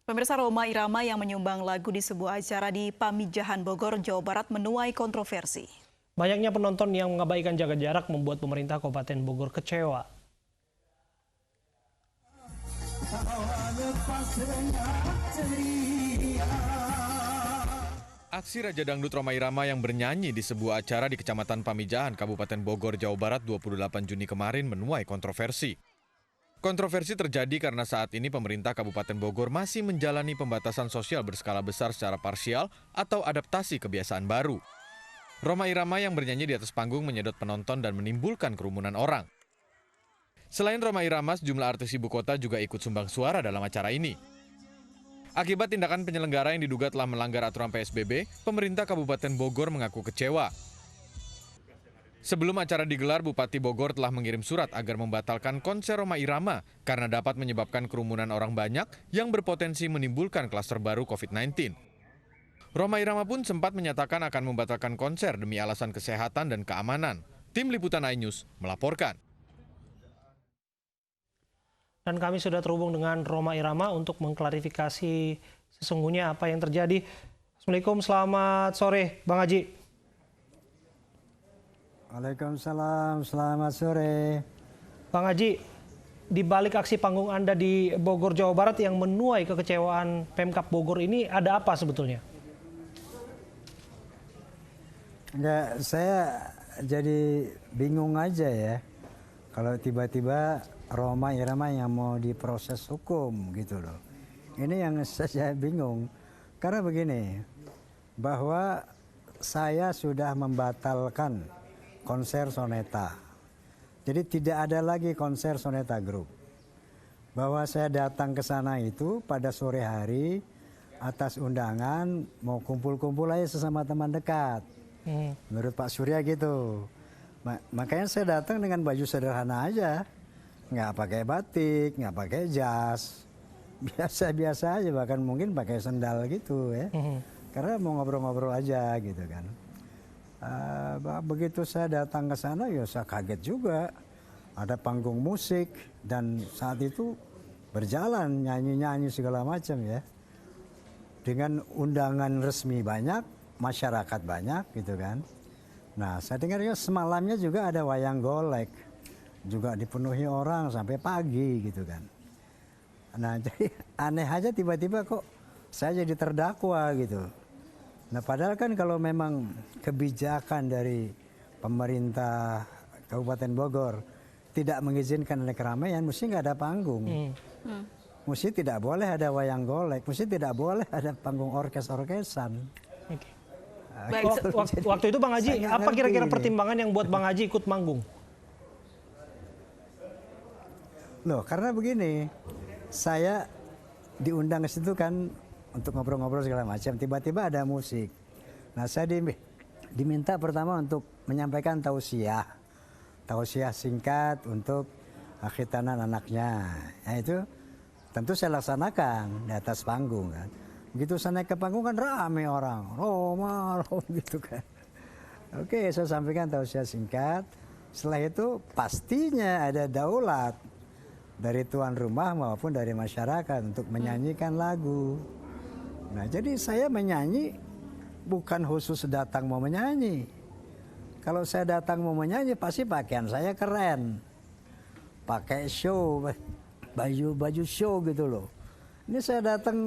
Pemirsa, Rhoma Irama yang menyumbang lagu di sebuah acara di Pamijahan Bogor, Jawa Barat menuai kontroversi. Banyaknya penonton yang mengabaikan jaga jarak membuat pemerintah Kabupaten Bogor kecewa. Aksi Raja Dangdut Rhoma Irama yang bernyanyi di sebuah acara di Kecamatan Pamijahan, Kabupaten Bogor, Jawa Barat 28 Juni kemarin menuai kontroversi. Kontroversi terjadi karena saat ini pemerintah Kabupaten Bogor masih menjalani pembatasan sosial berskala besar secara parsial atau adaptasi kebiasaan baru. Rhoma Irama yang bernyanyi di atas panggung menyedot penonton dan menimbulkan kerumunan orang. Selain Rhoma Irama, sejumlah artis ibu kota juga ikut sumbang suara dalam acara ini. Akibat tindakan penyelenggara yang diduga telah melanggar aturan PSBB, pemerintah Kabupaten Bogor mengaku kecewa. Sebelum acara digelar, Bupati Bogor telah mengirim surat agar membatalkan konser Rhoma Irama karena dapat menyebabkan kerumunan orang banyak yang berpotensi menimbulkan klaster baru COVID-19. Rhoma Irama pun sempat menyatakan akan membatalkan konser demi alasan kesehatan dan keamanan. Tim Liputan iNews melaporkan. Dan kami sudah terhubung dengan Rhoma Irama untuk mengklarifikasi sesungguhnya apa yang terjadi. Assalamualaikum, selamat sore Bang Haji. Waalaikumsalam, selamat sore. Bang Haji, di balik aksi panggung Anda di Bogor, Jawa Barat yang menuai kekecewaan Pemkab Bogor ini ada apa sebetulnya? Enggak, saya jadi bingung aja ya. Kalau tiba-tiba Rhoma Irama yang mau diproses hukum gitu loh. Ini yang saya bingung. Karena begini, bahwa saya sudah membatalkan konser Soneta. Jadi tidak ada lagi konser Soneta Group. Bahwa saya datang ke sana itu pada sore hari atas undangan mau kumpul-kumpul aja sesama teman dekat. Menurut Pak Surya gitu. Makanya saya datang dengan baju sederhana aja. Nggak pakai batik, nggak pakai jas. Biasa-biasa aja, bahkan mungkin pakai sendal gitu ya. Karena mau ngobrol-ngobrol aja gitu kan. Begitu saya datang ke sana ya saya kaget juga. Ada panggung musik dan saat itu berjalan nyanyi-nyanyi segala macam ya. Dengan undangan resmi banyak, masyarakat banyak gitu kan. Nah saya dengar ya semalamnya juga ada wayang golek. Juga dipenuhi orang sampai pagi gitu kan. Nah jadi aneh aja tiba-tiba kok saya jadi terdakwa gitu. Nah padahal kan kalau memang kebijakan dari pemerintah Kabupaten Bogor tidak mengizinkan ada keramaian, mesti nggak ada panggung. Mesti tidak boleh ada wayang golek, mesti tidak boleh ada panggung orkes-orkesan. Waktu itu Bang Haji, apa kira-kira pertimbangan yang buat Bang Haji ikut manggung? Loh karena begini, saya diundang ke situ kan untuk ngobrol-ngobrol segala macam, tiba-tiba ada musik. Nah saya diminta pertama untuk menyampaikan tausiah singkat untuk khitanan anaknya. Nah itu tentu saya laksanakan di atas panggung kan. Begitu saya naik ke panggung kan rame orang, Rhoma gitu kan. Oke, saya sampaikan tausiah singkat. Setelah itu pastinya ada daulat dari tuan rumah maupun dari masyarakat untuk menyanyikan lagu. Nah jadi saya menyanyi bukan khusus datang mau menyanyi. Kalau saya datang mau menyanyi pasti pakaian saya keren. Pakai show, baju show gitu loh. Ini saya datang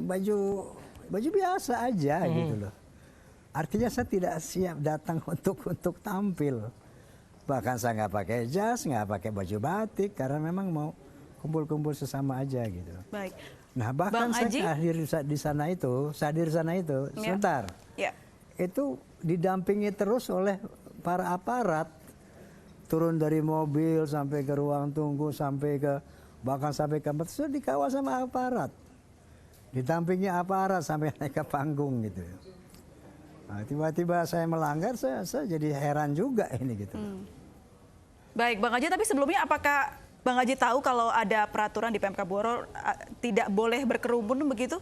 baju biasa aja gitu loh. Artinya saya tidak siap datang untuk tampil. Bahkan saya nggak pakai jas, nggak pakai baju batik karena memang mau kumpul-kumpul sesama aja gitu. Baik. Nah bahkan Bang saya hadir di sana itu, sebentar. Ya. Itu didampingi terus oleh para aparat. Turun dari mobil sampai ke ruang tunggu, bahkan sampai ke tempat, sudah dikawal sama aparat. Didampingi aparat sampai naik ke panggung gitu. Nah, tiba-tiba saya melanggar, saya jadi heran juga ini gitu. Baik Bang Haji, tapi sebelumnya apakah Bang Haji tahu kalau ada peraturan di Pemkab Bogor tidak boleh berkerumun begitu?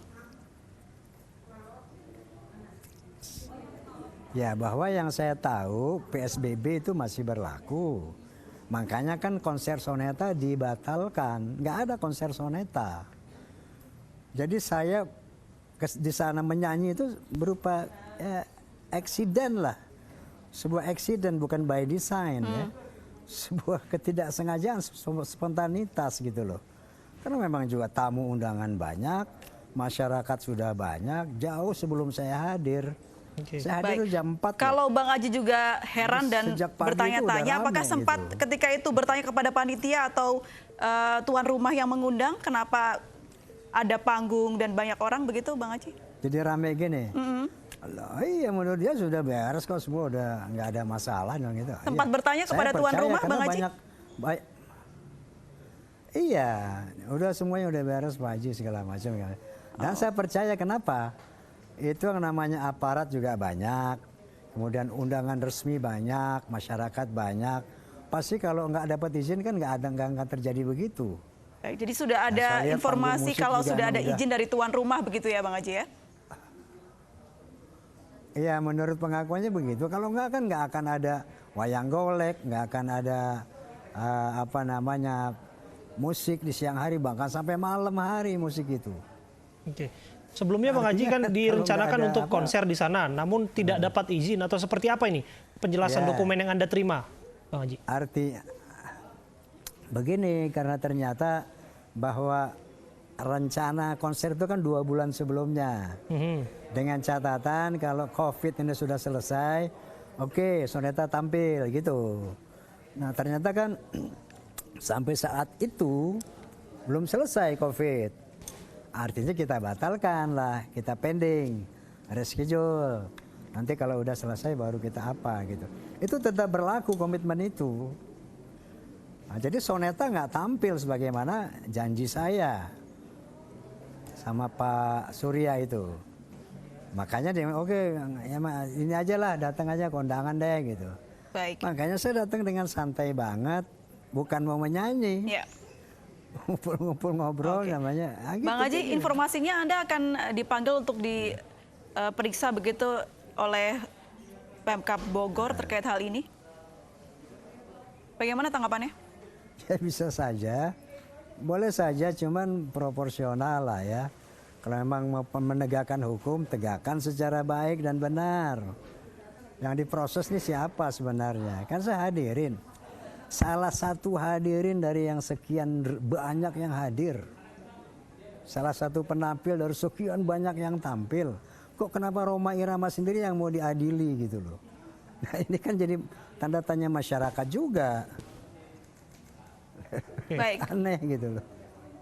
Ya bahwa yang saya tahu PSBB itu masih berlaku. Makanya kan konser Soneta dibatalkan. Nggak ada konser Soneta. Jadi saya di sana menyanyi itu berupa eksiden lah. Sebuah eksiden bukan by design ya. Sebuah ketidaksengajaan, spontanitas gitu loh. Karena memang juga tamu undangan banyak, masyarakat sudah banyak, jauh sebelum saya hadir. Saya hadir jam 4. Kalau Bang Haji juga heran dan Sejak pagi bertanya-tanya, itu udah apakah rame sempat gitu. ketika itu bertanya kepada panitia atau tuan rumah yang mengundang, kenapa ada panggung dan banyak orang begitu, Bang Haji? Jadi rame gini. Lah, iya menurut dia sudah beres kok, semua udah nggak ada masalah dong gitu. Sempat Iya. bertanya Saya kepada tuan percaya rumah, karena Bang Haji? Iya, udah semuanya udah beres Pak Haji segala macam. Dan saya percaya kenapa? Itu yang namanya aparat juga banyak, kemudian undangan resmi banyak, masyarakat banyak. Pasti kalau nggak dapat izin kan nggak terjadi begitu. Baik, jadi sudah ada saya lihat informasi panggung musik kalau juga sudah ada udah. izin dari tuan rumah begitu ya, Bang Haji ya? Iya, menurut pengakuannya begitu. Kalau nggak kan nggak akan ada wayang golek, nggak akan ada musik di siang hari, bahkan sampai malam hari musik itu. Oke. Sebelumnya Bang Haji kan direncanakan ada untuk konser di sana, namun tidak dapat izin atau seperti apa ini penjelasan Ya. dokumen yang Anda terima, Bang Haji? Arti begini, karena ternyata bahwa rencana konser itu kan 2 bulan sebelumnya. Dengan catatan kalau COVID ini sudah selesai, oke, Soneta tampil gitu. Nah ternyata kan sampai saat itu belum selesai COVID. Artinya kita batalkan lah, kita pending, reschedule. Nanti kalau udah selesai baru kita apa gitu. Itu tetap berlaku komitmen itu. Nah, jadi Soneta nggak tampil sebagaimana janji saya sama Pak Surya itu. Makanya dia oke, ya ini aja lah, datang aja kondangan deh gitu. Baik. Makanya saya datang dengan santai banget, bukan mau menyanyi. Ya. Ngumpul-ngumpul ngobrol Oke. namanya. Ah, gitu, Bang Haji, gitu. informasinya Anda akan dipanggil untuk diperiksa begitu oleh Pemkab Bogor terkait hal ini? Bagaimana tanggapannya? Ya bisa saja, boleh saja, cuman proporsional lah ya. Kalau memang mau menegakkan hukum, tegakkan secara baik dan benar. Yang diproses ini siapa sebenarnya? Kan saya hadirin. Salah satu hadirin dari yang sekian banyak yang hadir. Salah satu penampil dari sekian banyak yang tampil. Kok kenapa Rhoma Irama sendiri yang mau diadili gitu loh. Nah ini kan jadi tanda tanya masyarakat juga. Baik. Aneh gitu loh.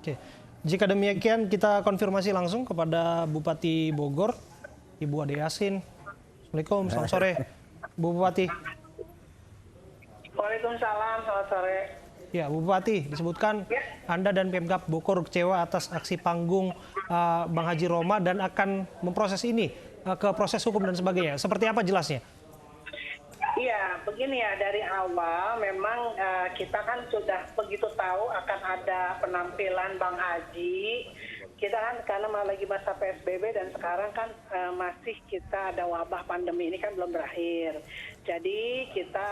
Oke. Jika demikian kita konfirmasi langsung kepada Bupati Bogor, Ibu Ade Yasin. Assalamualaikum, selamat sore, Bu Bupati. Waalaikumsalam, selamat sore. Ya, Bu Bupati, disebutkan Anda dan Pemkab Bogor kecewa atas aksi panggung Bang Haji Rhoma dan akan memproses ini ke proses hukum dan sebagainya. Seperti apa jelasnya? Iya, begini ya, dari awal memang kita kan sudah begitu tahu akan ada penampilan Bang Haji. Kita kan karena lagi masa PSBB dan sekarang kan masih kita ada wabah pandemi ini kan belum berakhir. Jadi kita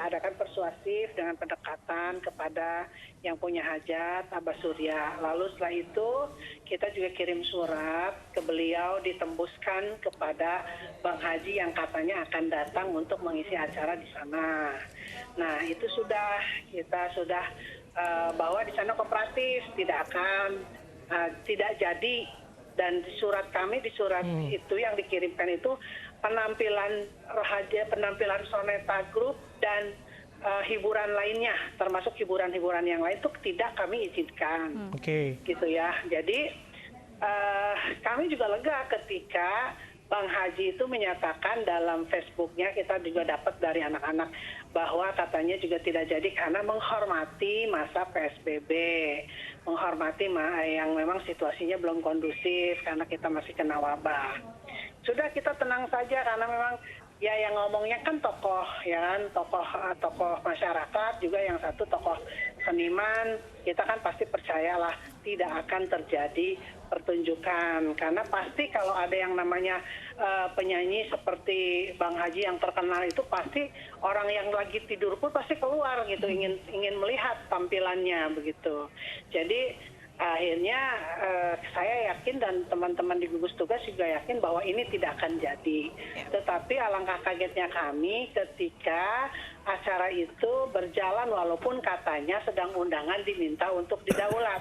adakan persuasif dengan pendekatan kepada yang punya hajat, Abah Surya. Lalu setelah itu kita juga kirim surat ke beliau ditembuskan kepada Bang Haji yang katanya akan datang untuk mengisi acara di sana. Nah itu kita sudah bahwa di sana kooperatif, tidak jadi, dan di surat itu yang dikirimkan itu penampilan Soneta Group dan hiburan lainnya, termasuk hiburan-hiburan yang lain itu tidak kami izinkan. Oke. Gitu ya. Jadi kami juga lega ketika Bang Haji itu menyatakan dalam Facebooknya, kita juga dapat dari anak-anak bahwa katanya juga tidak jadi karena menghormati masa PSBB, menghormati yang memang situasinya belum kondusif karena kita masih kena wabah. Sudah, kita tenang saja karena memang ya yang ngomongnya kan tokoh ya kan, tokoh masyarakat, juga yang satu tokoh seniman. Kita kan pasti percayalah tidak akan terjadi pertunjukan, karena pasti kalau ada yang namanya penyanyi seperti Bang Haji yang terkenal itu pasti orang yang lagi tidur pun pasti keluar gitu, ingin melihat tampilannya begitu. Jadi Akhirnya saya yakin dan teman-teman di gugus tugas juga yakin bahwa ini tidak akan jadi. Tetapi alangkah kagetnya kami ketika acara itu berjalan walaupun katanya sedang undangan diminta untuk didaulat.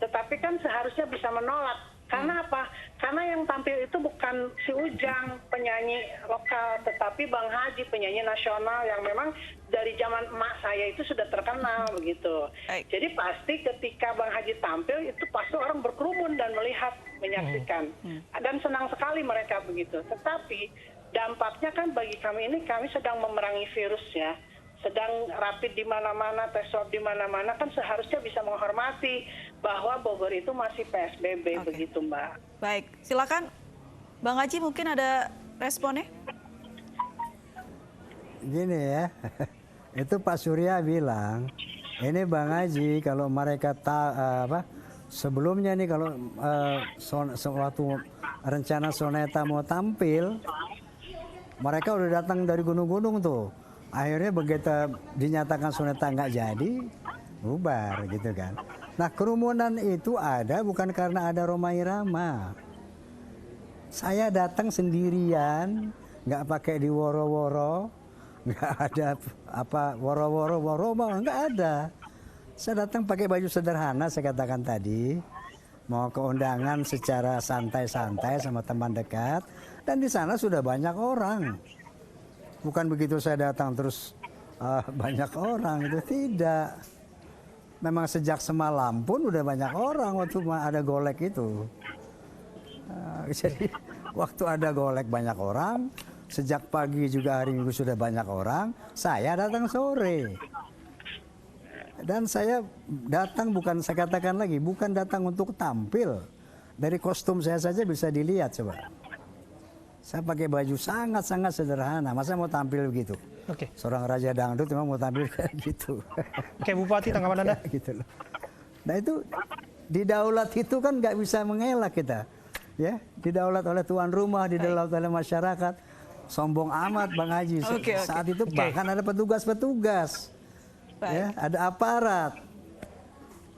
Tetapi kan seharusnya bisa menolak. Karena apa? Karena yang tampil itu bukan si Ujang, penyanyi lokal, tetapi Bang Haji, penyanyi nasional yang memang dari zaman emak saya itu sudah terkenal begitu. Jadi pasti ketika Bang Haji tampil itu pasti orang berkerumun dan melihat, menyaksikan. Dan senang sekali mereka begitu. Tetapi dampaknya kan bagi kami ini, kami sedang memerangi virus ya. Sedang rapid di mana-mana, tes swab di mana-mana, kan seharusnya bisa menghormati bahwa Bogor itu masih PSBB begitu, Mbak. Baik, silakan Bang Haji mungkin ada responnya? Gini ya, itu Pak Surya bilang, ini Bang Haji kalau mereka sebelumnya nih kalau suatu rencana Soneta mau tampil, mereka udah datang dari gunung-gunung tuh. Akhirnya begitu dinyatakan Soneta nggak jadi, bubar gitu kan. Nah kerumunan itu ada bukan karena ada Rhoma Irama. Saya datang sendirian, nggak pakai di woro-woro, nggak ada apa woro-woro, nggak ada. Saya datang pakai baju sederhana, saya katakan tadi, mau ke undangan secara santai-santai sama teman dekat, dan di sana sudah banyak orang. Bukan begitu saya datang terus banyak orang, itu tidak. Memang sejak semalam pun udah banyak orang waktu ada golek itu. Jadi waktu ada golek banyak orang, sejak pagi juga hari Minggu sudah banyak orang, saya datang sore. Dan saya datang bukan, saya katakan lagi, bukan datang untuk tampil. Dari kostum saya saja bisa dilihat coba. Saya pakai baju sangat-sangat sederhana, masa mau tampil begitu? Oke. Seorang raja dangdut memang mau tampil kayak gitu. Oke, Bupati, tanggapan Anda? Gitu loh. Nah itu didaulat itu kan nggak bisa mengelak kita, ya. Didaulat oleh tuan rumah, didaulat oleh masyarakat. Sombong amat Bang Haji. Saat itu bahkan ada petugas-petugas, ya, ada aparat.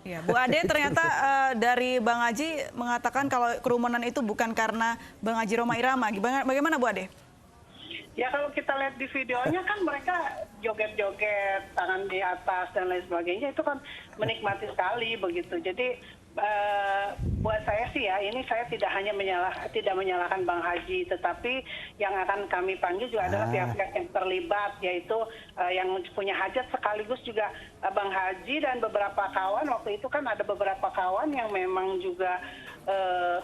Ya, Bu Ade ternyata dari Bang Haji mengatakan kalau kerumunan itu bukan karena Bang Haji Rhoma Irama. Bagaimana Bu Ade? Ya kalau kita lihat di videonya kan mereka joget-joget, tangan di atas dan lain sebagainya, itu kan menikmati sekali begitu. Jadi buat saya sih ya, ini saya tidak hanya tidak menyalahkan Bang Haji, tetapi yang akan kami panggil juga adalah pihak-pihak yang terlibat, yaitu yang punya hajat sekaligus juga Bang Haji dan beberapa kawan. Waktu itu kan ada beberapa kawan yang memang juga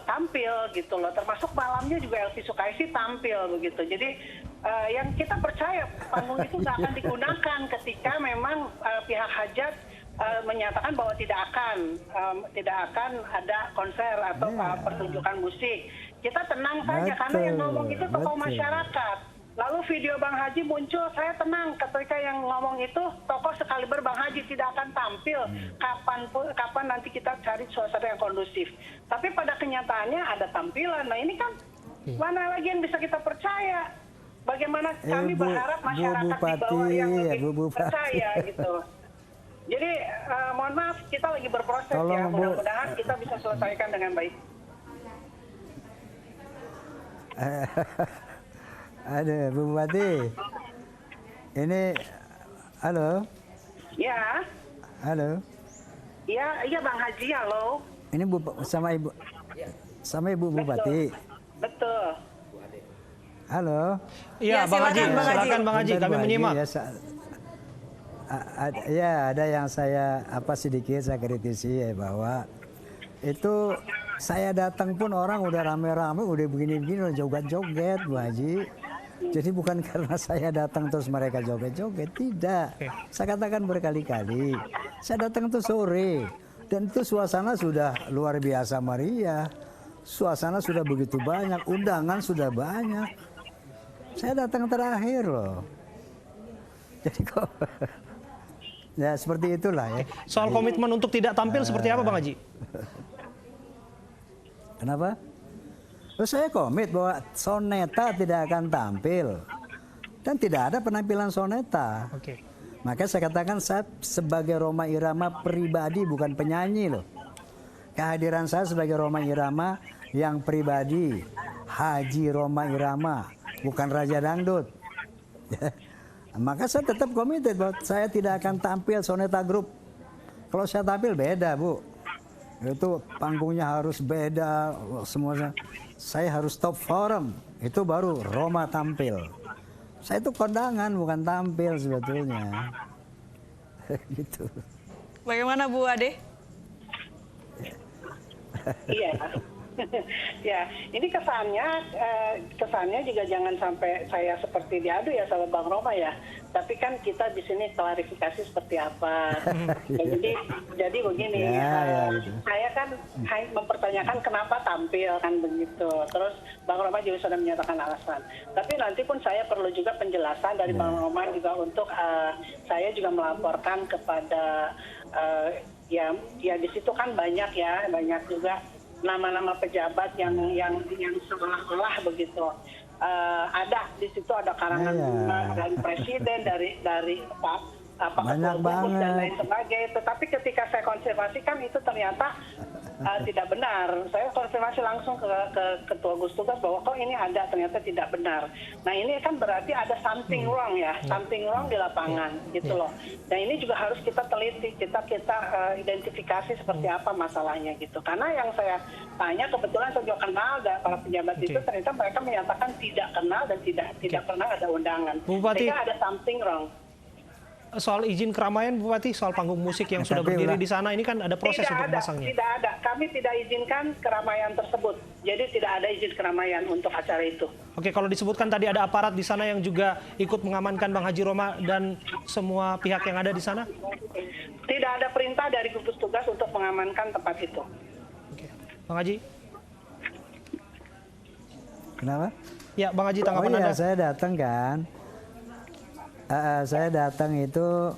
tampil gitu loh, termasuk malamnya juga Elvi Sukaisi tampil begitu. Jadi yang kita percaya panggung itu nggak akan digunakan ketika memang pihak hajat menyatakan bahwa tidak akan ada konser atau pertunjukan musik. Kita tenang saja karena yang ngomong itu tokoh masyarakat. Lalu video Bang Haji muncul, saya tenang ketika yang ngomong itu tokoh sekaliber Bang Haji tidak akan tampil. Kapan nanti kita cari suasana yang kondusif. Tapi pada kenyataannya ada tampilan. Nah ini kan mana lagi yang bisa kita percaya? Bagaimana kami berharap masyarakat di bawah yang lebih percaya gitu. Jadi mohon maaf, kita lagi berproses. Tolong, ya. Mudah-mudahan kita bisa selesaikan dengan baik. Ada Bu Bupati. Ini, halo. Ya. Halo. Iya Bang Haji, halo. Ini sama Ibu Bupati. Betul. Halo. Iya, Bang Haji. Silakan Bang Haji, kami menyimak. Ya, ada yang saya sedikit saya kritisi ya, bahwa itu saya datang pun orang udah rame-rame, udah begini-begini, udah joget-joget Bu Haji. Jadi bukan karena saya datang terus mereka joget-joget, tidak. Saya katakan berkali-kali, saya datang tuh sore dan itu suasana sudah luar biasa meriah. Suasana sudah begitu banyak, undangan sudah banyak. Saya datang terakhir loh. Jadi kok ya seperti itulah ya. Soal komitmen untuk tidak tampil seperti apa Bang Haji? Kenapa? Saya komit bahwa Soneta tidak akan tampil. Dan tidak ada penampilan Soneta. Oke. Maka saya katakan saya sebagai Rhoma Irama pribadi bukan penyanyi loh. kehadiran saya sebagai Rhoma Irama yang pribadi, Haji Rhoma Irama, bukan Raja Dangdut. Maka saya tetap komited bahwa saya tidak akan tampil Soneta Group. Kalau saya tampil beda, Bu. Itu panggungnya harus beda, semuanya. Saya harus top forum, itu baru Rhoma tampil. Saya itu kondangan, bukan tampil sebetulnya. Gitu. Bagaimana Bu Ade? Iya. Ya, ini kesannya juga jangan sampai saya seperti diadu ya sama Bang Rhoma ya. Tapi kan kita di sini klarifikasi seperti apa. Jadi begini, saya kan mempertanyakan kenapa tampil kan begitu. Terus Bang Rhoma juga sudah menyatakan alasan. Tapi nanti pun saya perlu juga penjelasan dari Bang Rhoma juga untuk saya juga melaporkan kepada ya di situ kan banyak juga nama-nama pejabat yang seolah-olah begitu. Ada di situ ada karangan bunga dari presiden, dari Pak banyak banget dan lain sebagainya. Tetapi ketika saya konfirmasikan itu ternyata tidak benar. Saya konfirmasi langsung ke Ketua Gugus Tugas bahwa kok ini ada, ternyata tidak benar. Nah ini kan berarti ada something wrong ya, something wrong di lapangan gitu loh. Dan ini juga harus kita teliti, kita identifikasi seperti apa masalahnya gitu. Karena yang saya tanya kebetulan saya juga kenal para pejabat itu, ternyata mereka menyatakan tidak kenal dan tidak pernah ada undangan. Bupati, sehingga ada something wrong. Soal izin keramaian, Bupati, soal panggung musik yang sudah berdiri di sana, ini kan ada proses untuk memasangnya. Tidak ada. Kami tidak izinkan keramaian tersebut. Jadi tidak ada izin keramaian untuk acara itu. Oke, kalau disebutkan tadi ada aparat di sana yang juga ikut mengamankan Bang Haji Rhoma dan semua pihak yang ada di sana? Tidak ada perintah dari gugus tugas untuk mengamankan tempat itu. Oke. Bang Haji? Kenapa? Ya, Bang Haji, tanggapan Anda? Saya datang kan. Saya datang itu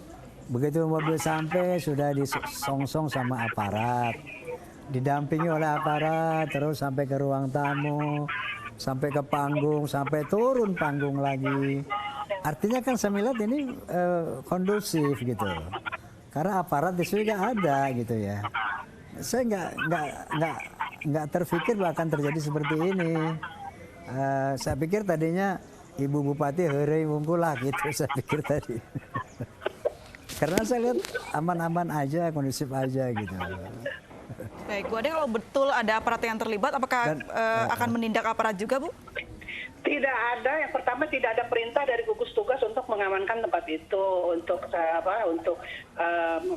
begitu mobil sampai sudah disongsong sama aparat, didampingi oleh aparat, terus sampai ke ruang tamu, sampai ke panggung, sampai turun panggung lagi. Artinya kan saya melihat ini kondusif gitu, karena aparat di sini ada gitu ya. Saya nggak terpikir bahkan terjadi seperti ini. Saya pikir tadinya Ibu Bupati hore mungkulah gitu, saya pikir tadi. Karena saya lihat aman-aman aja, kondusif aja gitu. Baik, Bu Ade, kalau betul ada aparat yang terlibat, apakah akan menindak aparat juga, Bu? Tidak ada. Yang pertama tidak ada perintah dari gugus tugas untuk mengamankan tempat itu, untuk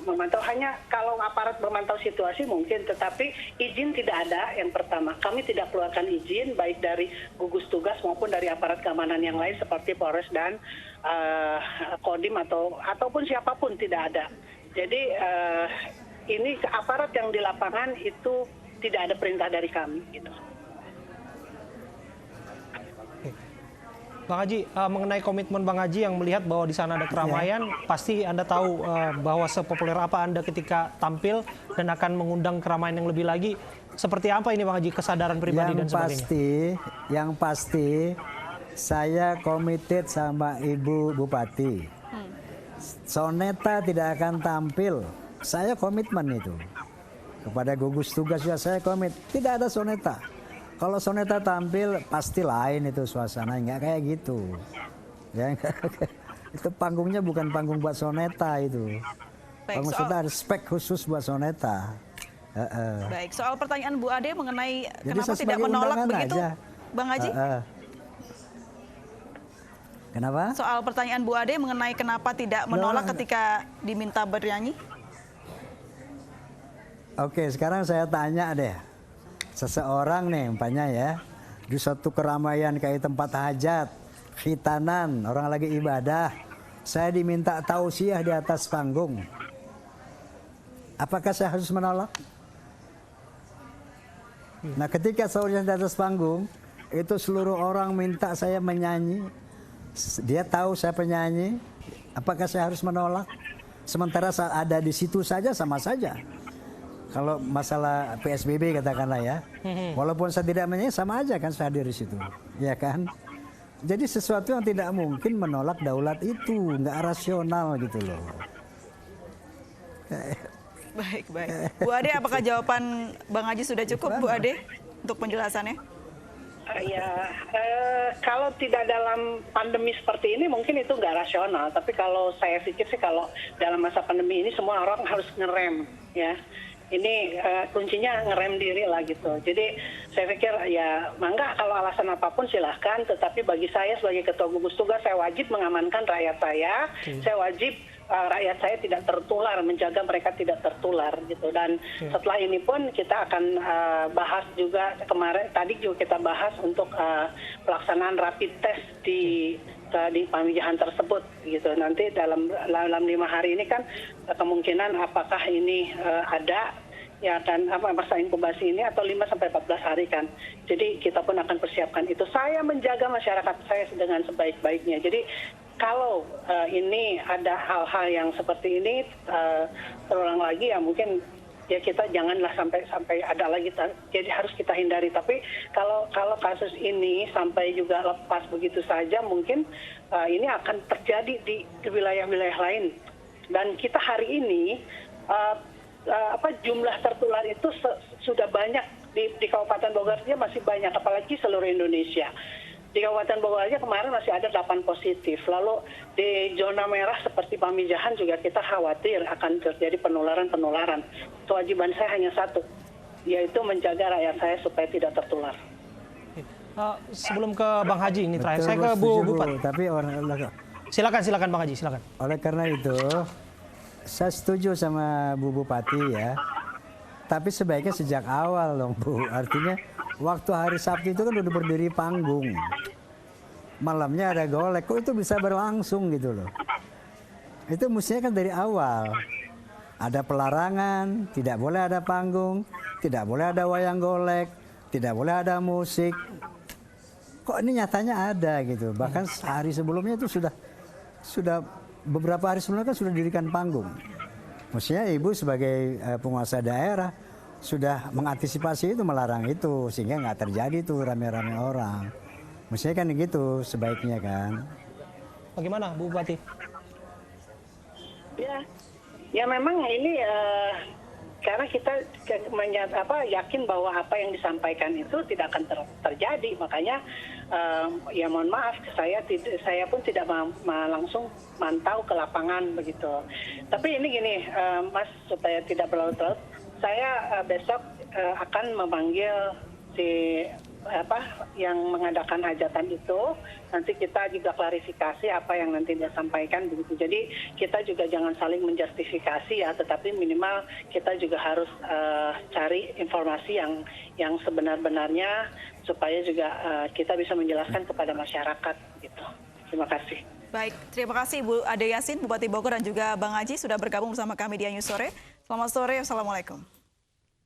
memantau. Hanya kalau aparat memantau situasi mungkin, tetapi izin tidak ada. Yang pertama, kami tidak keluarkan izin baik dari gugus tugas maupun dari aparat keamanan yang lain seperti Polres dan Kodim ataupun siapapun tidak ada. Jadi ini aparat yang di lapangan itu tidak ada perintah dari kami gitu. Bang Haji, mengenai komitmen Bang Haji yang melihat bahwa di sana ada keramaian, pasti Anda tahu bahwa sepopuler apa Anda ketika tampil dan akan mengundang keramaian yang lebih lagi. Seperti apa ini Bang Haji, kesadaran pribadi dan sebagainya? Yang pasti, saya komited sama Ibu Bupati. Soneta tidak akan tampil. Saya komitmen itu. Kepada gugus tugas juga saya komit. Tidak ada Soneta. Kalau Soneta tampil pasti lain itu suasana, nggak kayak gitu. Ya, itu panggungnya bukan panggung buat Soneta itu. Panggung Soneta ada spek khusus buat Soneta. Baik, soal pertanyaan Bu Ade mengenai jadi kenapa tidak menolak begitu, aja. Bang Haji? Kenapa? Soal pertanyaan Bu Ade mengenai kenapa tidak menolak ketika diminta bernyanyi? Oke, sekarang saya tanya deh. Seseorang nih umpamanya ya, di suatu keramaian kayak tempat hajat, khitanan, orang lagi ibadah, saya diminta tausiah di atas panggung. Apakah saya harus menolak? Nah, ketika tausiah di atas panggung, itu seluruh orang minta saya menyanyi. Dia tahu saya penyanyi, apakah saya harus menolak? Sementara saat ada di situ saja sama saja. Kalau masalah PSBB katakanlah ya, walaupun saya tidak menyanyi sama aja kan saya hadir di situ, ya kan? Jadi sesuatu yang tidak mungkin menolak daulat itu, nggak rasional gitu loh. Baik, baik. Bu Ade, apakah jawaban Bang Haji sudah cukup, Bu Ade, untuk penjelasannya? Kalau tidak dalam pandemi seperti ini mungkin itu nggak rasional. Tapi kalau saya pikir sih kalau dalam masa pandemi ini semua orang harus ngerem, ya. Ini kuncinya ngerem diri lah gitu. Jadi saya pikir ya mangga kalau alasan apapun silahkan. Tetapi bagi saya sebagai ketua gugus tugas saya wajib mengamankan rakyat saya. Saya wajib rakyat saya tidak tertular, menjaga mereka tidak tertular gitu. Dan setelah ini pun kita akan bahas juga kemarin tadi juga kita bahas untuk pelaksanaan rapid test di Pamijahan tersebut gitu. Nanti dalam 5 hari ini kan kemungkinan apakah ini ada ya kan masa inkubasi ini atau 5 sampai 14 hari kan. Jadi kita pun akan persiapkan itu. Saya menjaga masyarakat saya dengan sebaik-baiknya. Jadi kalau ini ada hal-hal yang seperti ini terulang lagi ya mungkin ya kita janganlah sampai ada lagi, jadi harus kita hindari. Tapi kalau kasus ini sampai juga lepas begitu saja mungkin ini akan terjadi di wilayah-wilayah lain. Dan kita hari ini jumlah tertular itu sudah banyak di Kabupaten Bogor saja masih banyak, apalagi seluruh Indonesia. Di Kabupaten Bogor aja kemarin masih ada 8 positif. Lalu di zona merah seperti Pamijahan juga kita khawatir akan terjadi penularan. Kewajiban saya hanya satu, yaitu menjaga rakyat saya supaya tidak tertular. Sebelum ke Bang Haji ini terakhir, saya ke Bu Bupati. Tapi Silakan Bang Haji, silakan. oleh karena itu, saya setuju sama Bu Bupati ya. Tapi sebaiknya sejak awal dong Bu. Artinya waktu hari Sabtu itu kan udah berdiri panggung. Malamnya ada golek, kok itu bisa berlangsung gitu loh. Itu mestinya kan dari awal. Ada pelarangan, tidak boleh ada panggung, tidak boleh ada wayang golek, tidak boleh ada musik. Kok ini nyatanya ada gitu. Bahkan sehari sebelumnya itu sudah beberapa hari sebelumnya kan sudah didirikan panggung. Mestinya Ibu sebagai penguasa daerah sudah mengantisipasi itu, melarang itu sehingga nggak terjadi tuh rame-rame orang. Mestinya kan gitu sebaiknya kan. Bagaimana Bu Bupati? Ya memang ini karena kita yakin bahwa apa yang disampaikan itu tidak akan terjadi, makanya ya mohon maaf saya pun tidak langsung mantau ke lapangan begitu. Tapi ini gini Mas, supaya tidak berlarut-larut, saya besok akan memanggil yang mengadakan hajatan itu. Nanti kita juga klarifikasi apa yang nanti dia sampaikan begitu. Jadi kita juga jangan saling menjustifikasi ya, tetapi minimal kita juga harus cari informasi yang sebenar-benarnya supaya juga kita bisa menjelaskan kepada masyarakat gitu. Terima kasih. Baik, terima kasih Bu Ade Yasin, Bupati Bogor, dan juga Bang Haji sudah bergabung bersama kami di News Sore. Selamat sore, Assalamualaikum.